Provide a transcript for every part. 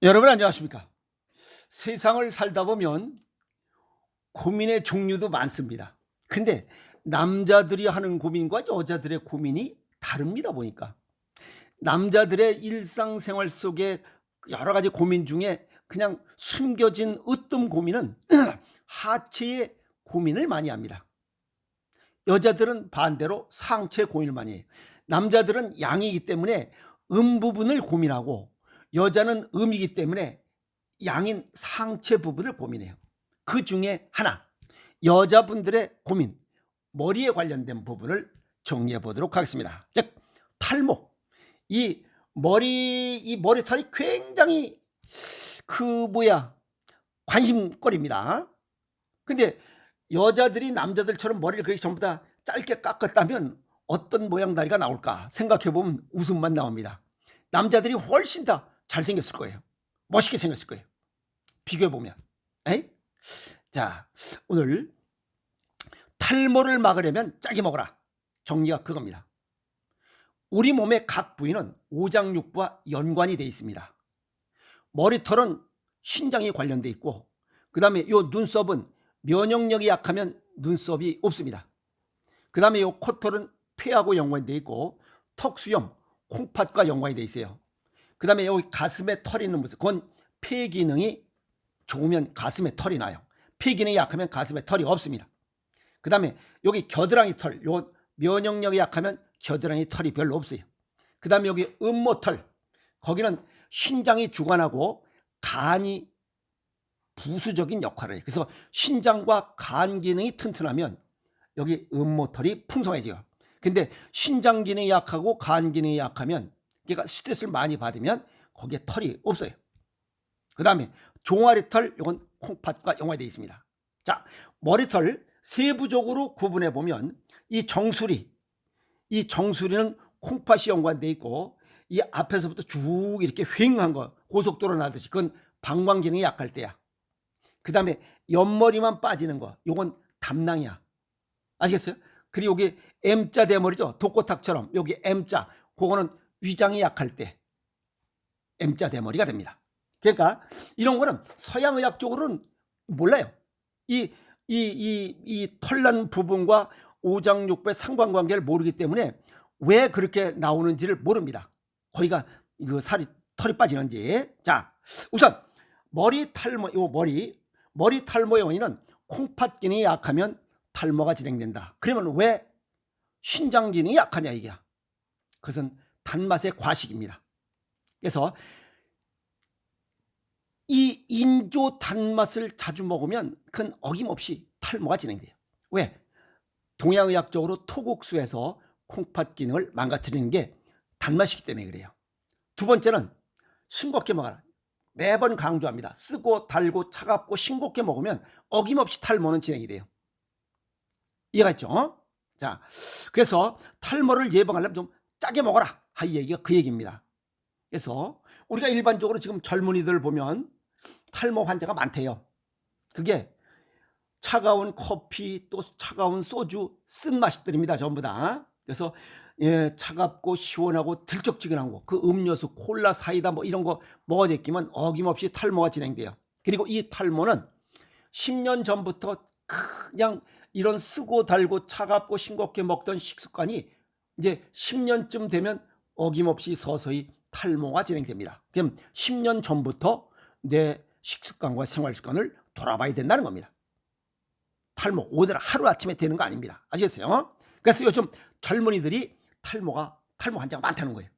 여러분 안녕하십니까? 세상을 살다 보면 고민의 종류도 많습니다. 근데 남자들이 하는 고민과 여자들의 고민이 다릅니다 보니까. 남자들의 일상생활 속에 여러 가지 고민 중에 그냥 숨겨진 으뜸 고민은 하체의 고민을 많이 합니다. 여자들은 반대로 상체 고민을 많이 해요. 남자들은 양이기 때문에 부분을 고민하고 여자는 음이기 때문에 양인 상체 부분을 고민해요. 그 중에 하나, 여자분들의 고민, 머리에 관련된 부분을 정리해 보도록 하겠습니다. 즉, 탈모. 이 머리털이 굉장히 관심거리입니다. 근데 여자들이 남자들처럼 머리를 그렇게 전부 다 짧게 깎았다면 어떤 모양다리가 나올까 생각해 보면 웃음만 나옵니다. 남자들이 훨씬 더 잘생겼을 거예요. 멋있게 생겼을 거예요. 비교해 보면. 자, 오늘 탈모를 막으려면 짜게 먹어라. 정리가 그겁니다. 우리 몸의 각 부위는 오장육부와 연관이 되어 있습니다. 머리털은 신장에 관련돼 있고, 그 다음에 요 눈썹은 면역력이 약하면 눈썹이 없습니다. 그 다음에 요 코털은 폐하고 연관돼 있고, 턱수염, 콩팥과 연관이 돼 있어요. 그 다음에 여기 가슴에 털이 있는 모습, 그건 폐 기능이 좋으면 가슴에 털이 나요. 폐 기능이 약하면 가슴에 털이 없습니다. 그 다음에 여기 겨드랑이 털, 요 면역력이 약하면 겨드랑이 털이 별로 없어요. 그 다음에 여기 음모털, 거기는 신장이 주관하고 간이 부수적인 역할을 해요. 그래서 신장과 간 기능이 튼튼하면 여기 음모털이 풍성해져요. 근데 신장 기능이 약하고 간 기능이 약하면, 그러니까 스트레스를 많이 받으면 거기에 털이 없어요. 그 다음에 종아리털, 이건 콩팥과 연관되어 있습니다. 자, 머리털 세부적으로 구분해 보면 이 정수리는 콩팥이 연관되어 있고, 이 앞에서부터 쭉 이렇게 휑한 거, 고속도로 나듯이, 그건 방광 기능이 약할 때야. 그 다음에 옆머리만 빠지는 거, 이건 담낭이야. 아시겠어요? 그리고 여기 M자 대머리죠. 독고탁처럼 여기 M자, 그거는 위장이 약할 때 M자 대머리가 됩니다. 그러니까 이런 거는 서양의학적으로는 몰라요. 이 털난 부분과 오장육부의 상관관계를 모르기 때문에 왜 그렇게 나오는지를 모릅니다. 거기가 털이 빠지는지. 자, 우선 머리 탈모의 원인은 콩팥 기능이 약하면 탈모가 진행된다. 그러면 왜 신장 기능이 약하냐 이게야. 그것은 단맛의 과식입니다. 그래서 이 인조 단맛을 자주 먹으면 그건 어김없이 탈모가 진행돼요. 왜? 동양의학적으로 토국수에서 콩팥 기능을 망가뜨리는 게 단맛이기 때문에 그래요. 두 번째는 싱겁게 먹어라. 매번 강조합니다. 쓰고 달고 차갑고 싱겁게 먹으면 어김없이 탈모는 진행이 돼요. 이해가 있죠? 자, 그래서 탈모를 예방하려면 좀 짜게 먹어라. 이 얘기가 그 얘기입니다. 그래서 우리가 일반적으로 지금 젊은이들 보면 탈모 환자가 많대요. 그게 차가운 커피, 또 차가운 소주, 쓴맛들입니다. 전부 다. 그래서 차갑고 시원하고 들쩍지근한 거, 그 음료수, 콜라, 사이다 뭐 이런 거 먹어져 있기면 어김없이 탈모가 진행돼요. 그리고 이 탈모는 10년 전부터 그냥 이런 쓰고 달고 차갑고 싱겁게 먹던 식습관이 이제 10년쯤 되면 어김없이 서서히 탈모가 진행됩니다. 그럼 10년 전부터 내 식습관과 생활습관을 돌아봐야 된다는 겁니다. 탈모 오늘 하루아침에 되는 거 아닙니다. 아시겠어요? 그래서 요즘 젊은이들이 탈모 환자가 많다는 거예요.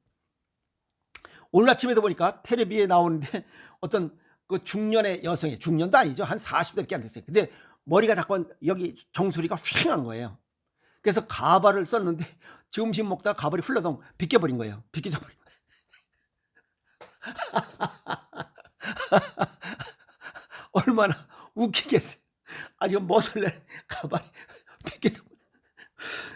오늘 아침에도 보니까 텔레비에 나오는데 어떤 그 중년의 여성이, 중년도 아니죠, 한 40대밖에 안 됐어요. 근데 머리가 자꾸 여기 정수리가 휑한 거예요. 그래서 가발을 썼는데 점심 먹다가 가발이 흘러덩 벗겨버린 거예요. 벗겨져버린 거예요. 얼마나 웃기겠어요. 지금 멋을 내 가발이 벗겨져버린.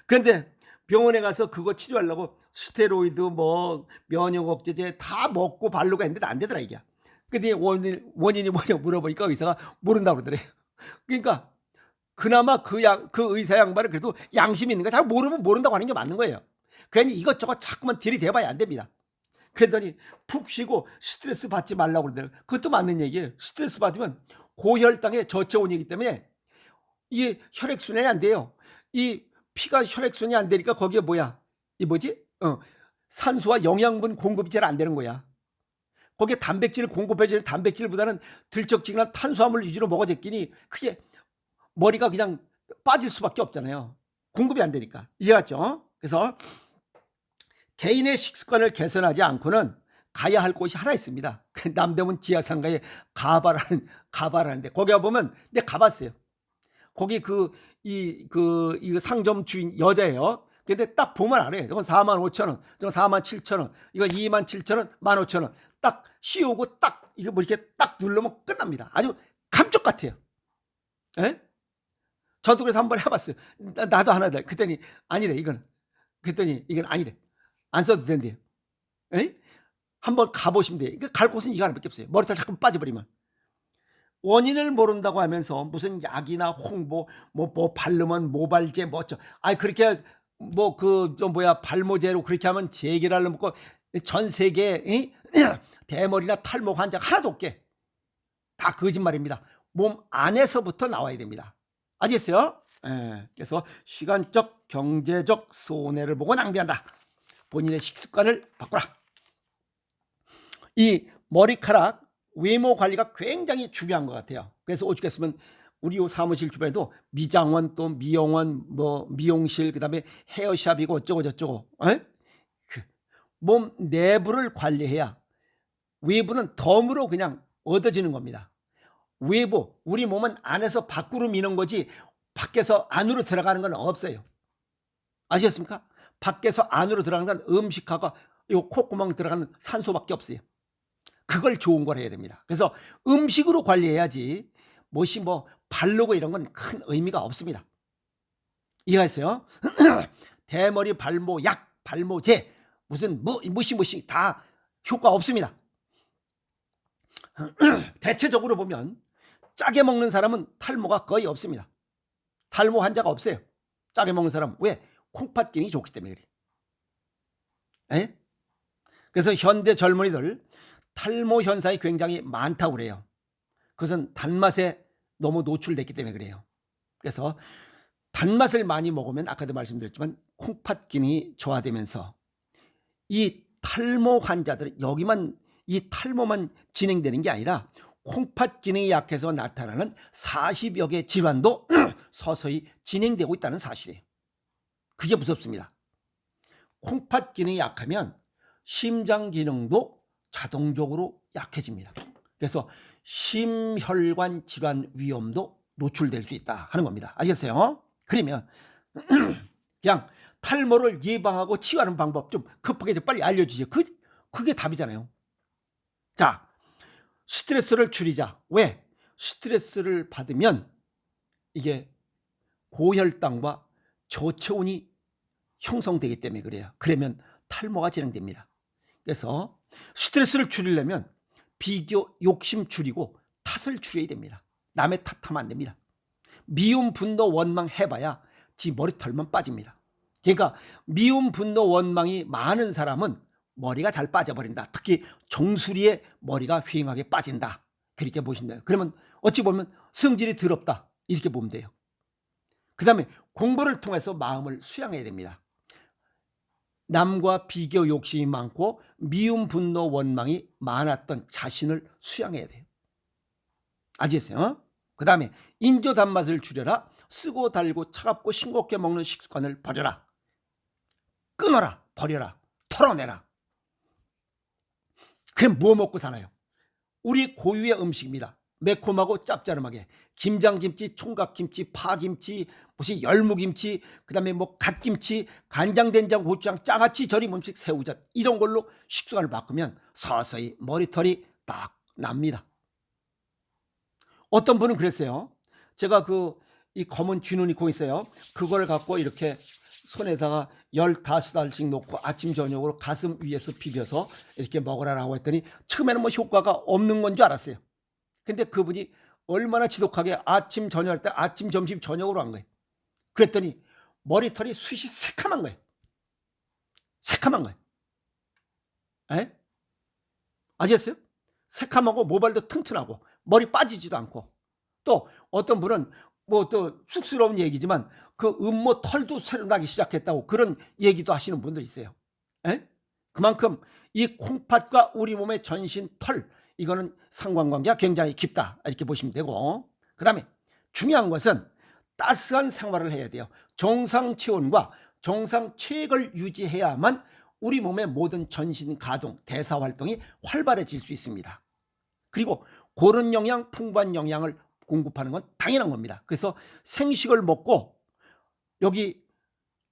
그런데 병원에 가서 그거 치료하려고 스테로이드 뭐 면역억제제 다 먹고 바르고 했는데 안 되더라 이게. 근데 원인이 뭐냐 물어보니까 의사가 모른다고 그러더래요. 그러니까 그나마 그 의사 양반은 그래도 양심이 있는 거야. 잘 모르면 모른다고 하는 게 맞는 거예요. 괜히 이것저것 자꾸만 들이대봐야 안 됩니다. 그랬더니 푹 쉬고 스트레스 받지 말라고 그러더라고요. 그것도 맞는 얘기예요. 스트레스 받으면 고혈당에 저체온이기 때문에 이게 혈액순환이 안 돼요. 이 피가 혈액순환이 안 되니까 거기에 뭐야? 이 뭐지? 산소와 영양분 공급이 잘 안 되는 거야. 거기에 단백질을 공급해주는 단백질보다는 들쩍지근한 탄수화물 위주로 먹어졌기니 그게 머리가 그냥 빠질 수밖에 없잖아요. 공급이 안 되니까. 이해갔죠? 그래서 개인의 식습관을 개선하지 않고는 가야 할 곳이 하나 있습니다. 남대문 지하상가에 가바라는데 거기 가보면 내가 가봤어요. 거기 이거 상점 주인 여자예요. 근데 딱 보면 알아요. 이건 45,000원, 저건 47,000원, 이거 27,000원, 15,000원. 딱 씌우고 딱 이거 뭐 이렇게 딱 누르면 끝납니다. 아주 감쪽 같아요. 에? 저도 그래서 한번 해봤어요. 나도 하나 더. 그랬더니 아니래 이건. 그랬더니 이건 아니래. 안 써도 된대요. 에? 한번 가보시면 돼요. 그러니까 갈 곳은 이거 하나밖에 없어요. 머리털 자꾸 빠져버리면. 원인을 모른다고 하면서 무슨 약이나 홍보 뭐 바르면 모발제 뭐죠. 그렇게 발모제로 그렇게 하면 재결합을 먹고 전 세계 대머리나 탈모 환자 하나도 없게 다 거짓말입니다. 몸 안에서부터 나와야 됩니다. 아시겠어요? 그래서 시간적 경제적 손해를 보고 낭비한다. 본인의 식습관을 바꾸라. 이 머리카락 외모 관리가 굉장히 중요한 것 같아요. 그래서 오죽했으면 우리 요 사무실 주변에도 미장원 또 미용원 미용실 그다음에 헤어샵이고 어쩌고 저쩌고 몸 내부를 관리해야 외부는 덤으로 그냥 얻어지는 겁니다. 외부 우리 몸은 안에서 밖으로 미는 거지 밖에서 안으로 들어가는 건 없어요. 아시겠습니까? 밖에서 안으로 들어가는 건 음식하고 요 콧구멍 들어가는 산소밖에 없어요. 그걸 좋은 걸 해야 됩니다. 그래서 음식으로 관리해야지 뭐시 바르고 이런 건 큰 의미가 없습니다. 이해하세요? 대머리 발모 약, 발모제 무슨 무시 다 효과 없습니다. 대체적으로 보면 짜게 먹는 사람은 탈모가 거의 없습니다. 탈모 환자가 없어요. 짜게 먹는 사람. 왜? 콩팥균이 좋기 때문에 그래. 그래서 현대 젊은이들 탈모 현상이 굉장히 많다고 그래요. 그것은 단맛에 너무 노출됐기 때문에 그래요. 그래서 단맛을 많이 먹으면 아까도 말씀드렸지만 콩팥균이 저하되면서 이 탈모 환자들은 이 탈모만 진행되는 게 아니라 콩팥균이 약해서 나타나는 40여 개 질환도 서서히 진행되고 있다는 사실이에요. 그게 무섭습니다. 콩팥균이 약하면 심장 기능도 자동적으로 약해집니다. 그래서 심혈관 질환 위험도 노출될 수 있다 하는 겁니다. 아시겠어요? 그러면 그냥 탈모를 예방하고 치유하는 방법 좀 급하게 좀 빨리 알려주세요. 그게 답이잖아요. 자, 스트레스를 줄이자. 왜? 스트레스를 받으면 이게 고혈당과 저체온이 형성되기 때문에 그래요. 그러면 탈모가 진행됩니다. 그래서 스트레스를 줄이려면 비교, 욕심 줄이고 탓을 줄여야 됩니다. 남의 탓하면 안 됩니다. 미움, 분노, 원망 해봐야 지 머리털만 빠집니다. 그러니까 미움, 분노, 원망이 많은 사람은 머리가 잘 빠져버린다. 특히 정수리에 머리가 휑하게 빠진다. 그렇게 보신다요. 그러면 어찌 보면 성질이 더럽다. 이렇게 보면 돼요. 그 다음에 공부를 통해서 마음을 수양해야 됩니다. 남과 비교 욕심이 많고 미움, 분노, 원망이 많았던 자신을 수양해야 돼요. 아시겠어요? 그 다음에 인조 단맛을 줄여라. 쓰고 달고 차갑고 싱겁게 먹는 식습관을 버려라. 끊어라. 버려라. 털어내라. 그럼 뭐 먹고 사나요? 우리 고유의 음식입니다. 매콤하고 짭짤하게 김장김치, 총각김치, 파김치, 무슨 열무김치, 그 다음에 갓김치, 간장된장, 고추장, 장아찌, 절임 음식, 새우젓 이런 걸로 식습관을 바꾸면 서서히 머리털이 딱 납니다. 어떤 분은 그랬어요. 제가 이 검은 쥐눈이 콩 있어요. 그걸 갖고 이렇게 손에다가 15알씩 놓고 아침 저녁으로 가슴 위에서 비벼서 이렇게 먹으라고 했더니 처음에는 효과가 없는 건 줄 알았어요. 근데 그분이 얼마나 지독하게 아침 저녁 할 때 아침 점심 저녁으로 한 거예요. 그랬더니 머리털이 숱이 새카만 거예요. 새카만 거예요. 에? 아시겠어요? 새카맣고 모발도 튼튼하고 머리 빠지지도 않고, 또 어떤 분은 뭐 또 쑥스러운 얘기지만 그 음모 털도 새로 나기 시작했다고 그런 얘기도 하시는 분도 있어요. 에? 그만큼 이 콩팥과 우리 몸의 전신 털, 이거는 상관관계가 굉장히 깊다, 이렇게 보시면 되고, 그 다음에 중요한 것은 따스한 생활을 해야 돼요. 정상 체온과 정상 체액을 유지해야만 우리 몸의 모든 전신 가동, 대사 활동이 활발해질 수 있습니다. 그리고 고른 영양, 풍부한 영양을 공급하는 건 당연한 겁니다. 그래서 생식을 먹고 여기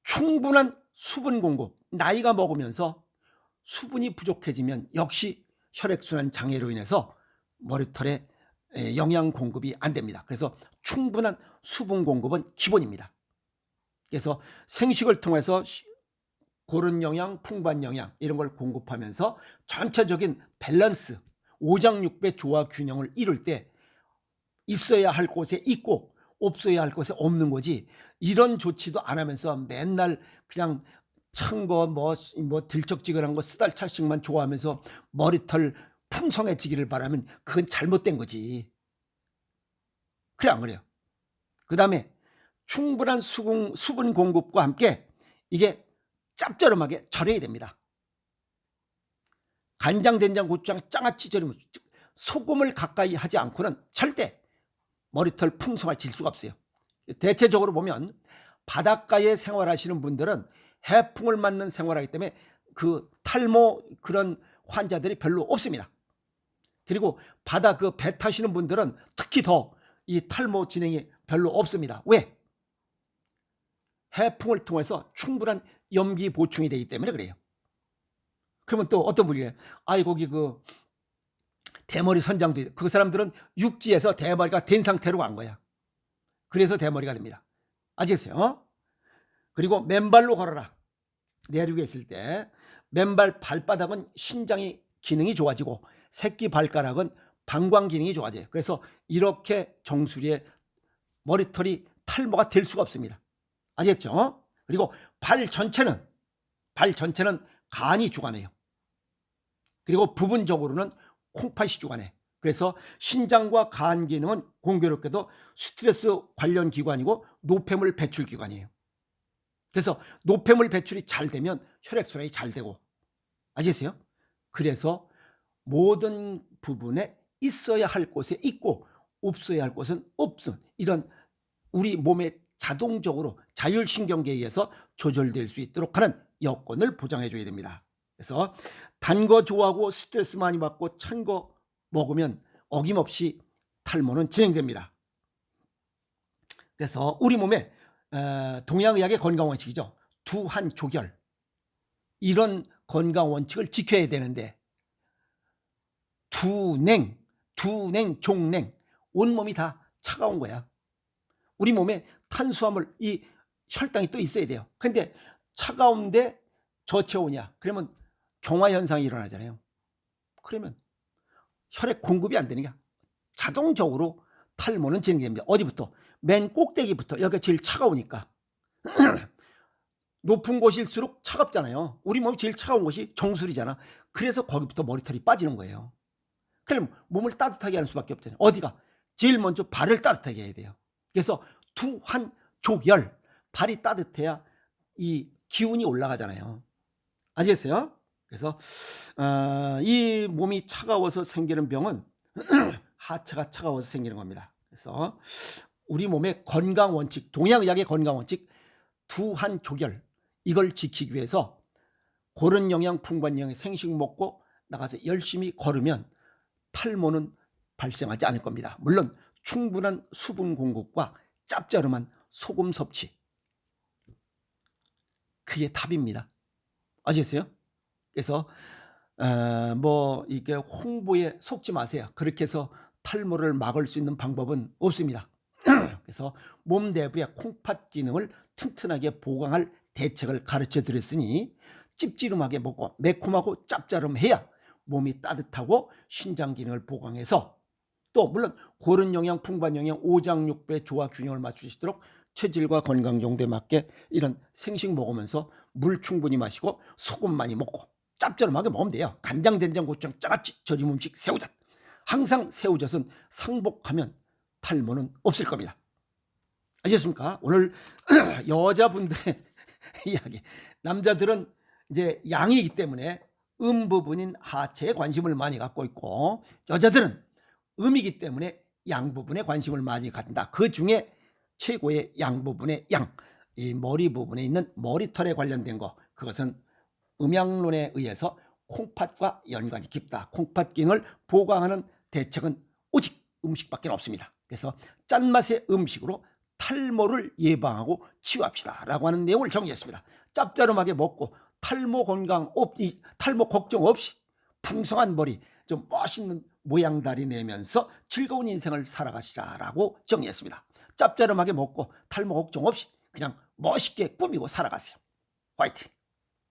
충분한 수분 공급, 나이가 먹으면서 수분이 부족해지면 역시 혈액순환 장애로 인해서 머리털에 영양 공급이 안 됩니다. 그래서 충분한 수분 공급은 기본입니다. 그래서 생식을 통해서 고른 영양, 풍부한 영양 이런 걸 공급하면서 전체적인 밸런스, 오장육부의 조화 균형을 이룰 때 있어야 할 곳에 있고 없어야 할 곳에 없는 거지, 이런 조치도 안 하면서 맨날 그냥 찬 거 뭐 들쩍지근한 거 쓰달차씩만 좋아하면서 머리털 풍성해지기를 바라면 그건 잘못된 거지. 그래 안 그래요? 그 다음에 충분한 수분 공급과 함께 이게 짭조름하게 절여야 됩니다. 간장, 된장, 고추장 장아찌 절이면 소금을 가까이 하지 않고는 절대 머리털 풍성해질 수가 없어요. 대체적으로 보면 바닷가에 생활하시는 분들은 해풍을 맞는 생활하기 때문에 그 탈모 그런 환자들이 별로 없습니다. 그리고 바다 그 배 타시는 분들은 특히 더 이 탈모 진행이 별로 없습니다. 왜? 해풍을 통해서 충분한 염기 보충이 되기 때문에 그래요. 그러면 또 어떤 분이래요. 아이 거기 그 대머리 선장도 있어. 그 사람들은 육지에서 대머리가 된 상태로 간 거야. 그래서 대머리가 됩니다. 아시겠어요? 그리고 맨발로 걸어라. 내륙에 있을 때 맨발 발바닥은 신장의 기능이 좋아지고 새끼 발가락은 방광 기능이 좋아져요. 그래서 이렇게 정수리에 머리털이 탈모가 될 수가 없습니다. 아시겠죠? 그리고 발 전체는 간이 주관해요. 그리고 부분적으로는 콩팥이 주관해. 그래서 신장과 간 기능은 공교롭게도 스트레스 관련 기관이고 노폐물 배출 기관이에요. 그래서 노폐물 배출이 잘 되면 혈액순환이 잘 되고, 아시겠어요? 그래서 모든 부분에 있어야 할 곳에 있고 없어야 할 곳은 없음, 이런 우리 몸에 자동적으로 자율신경계에 의해서 조절될 수 있도록 하는 여건을 보장해 줘야 됩니다. 그래서 단 거 좋아하고 스트레스 많이 받고 찬 거 먹으면 어김없이 탈모는 진행됩니다. 그래서 우리 몸에 동양의학의 건강원칙이죠. 두한조결, 이런 건강원칙을 지켜야 되는데 두냉, 종냉, 온몸이 다 차가운 거야. 우리 몸에 탄수화물, 이 혈당이 또 있어야 돼요. 근데 차가운데 저체온이야. 그러면 경화현상이 일어나잖아요. 그러면 혈액 공급이 안 되니까 자동적으로 탈모는 진행됩니다. 어디부터? 맨 꼭대기부터. 여기가 제일 차가우니까. 높은 곳일수록 차갑잖아요. 우리 몸이 제일 차가운 곳이 정수리잖아. 그래서 거기부터 머리털이 빠지는 거예요. 그럼 몸을 따뜻하게 하는 수밖에 없잖아요. 어디가? 제일 먼저 발을 따뜻하게 해야 돼요. 그래서 두한조결, 발이 따뜻해야 이 기운이 올라가잖아요. 아시겠어요? 그래서 이 몸이 차가워서 생기는 병은 하체가 차가워서 생기는 겁니다. 그래서 우리 몸의 건강 원칙, 동양의학의 건강 원칙 두한조결, 이걸 지키기 위해서 고른 영양, 풍부한 영양 생식 먹고 나가서 열심히 걸으면 탈모는 발생하지 않을 겁니다. 물론 충분한 수분 공급과 짭짤한 소금 섭취, 그게 답입니다. 아시겠어요? 그래서 뭐 이게 홍보에 속지 마세요. 그렇게 해서 탈모를 막을 수 있는 방법은 없습니다. 그래서 몸 내부의 콩팥 기능을 튼튼하게 보강할 대책을 가르쳐 드렸으니 찝찝하게 먹고 매콤하고 짭짤해야 몸이 따뜻하고 신장 기능을 보강해서, 또 물론 고른 영양, 풍부한 영양, 오장육부의 조화 균형을 맞추시도록 체질과 건강 정도에 맞게 이런 생식 먹으면서 물 충분히 마시고 소금 많이 먹고 짭조름하게 먹으면 돼요. 간장, 된장, 고추장, 짜같이 절임 음식 새우젓. 항상 새우젓은 상복하면 탈모는 없을 겁니다. 아셨습니까? 오늘 여자분들의 이야기. 남자들은 이제 양이기 때문에 부분인 하체에 관심을 많이 갖고 있고, 여자들은 음이기 때문에 양 부분에 관심을 많이 갖는다. 그 중에 최고의 양 부분의 양, 이 머리 부분에 있는 머리털에 관련된 거, 그것은 음양론에 의해서 콩팥과 연관이 깊다. 콩팥 기능을 보강하는 대책은 오직 음식밖에 없습니다. 그래서 짠맛의 음식으로 탈모를 예방하고 치유합시다 라고 하는 내용을 정리했습니다. 짭짤하게 먹고 탈모 걱정 없이 풍성한 머리, 좀 멋있는 모양다리 내면서 즐거운 인생을 살아가시자라고 정리했습니다. 짭짤하게 먹고 탈모 걱정 없이 그냥 멋있게 꾸미고 살아가세요. 화이팅!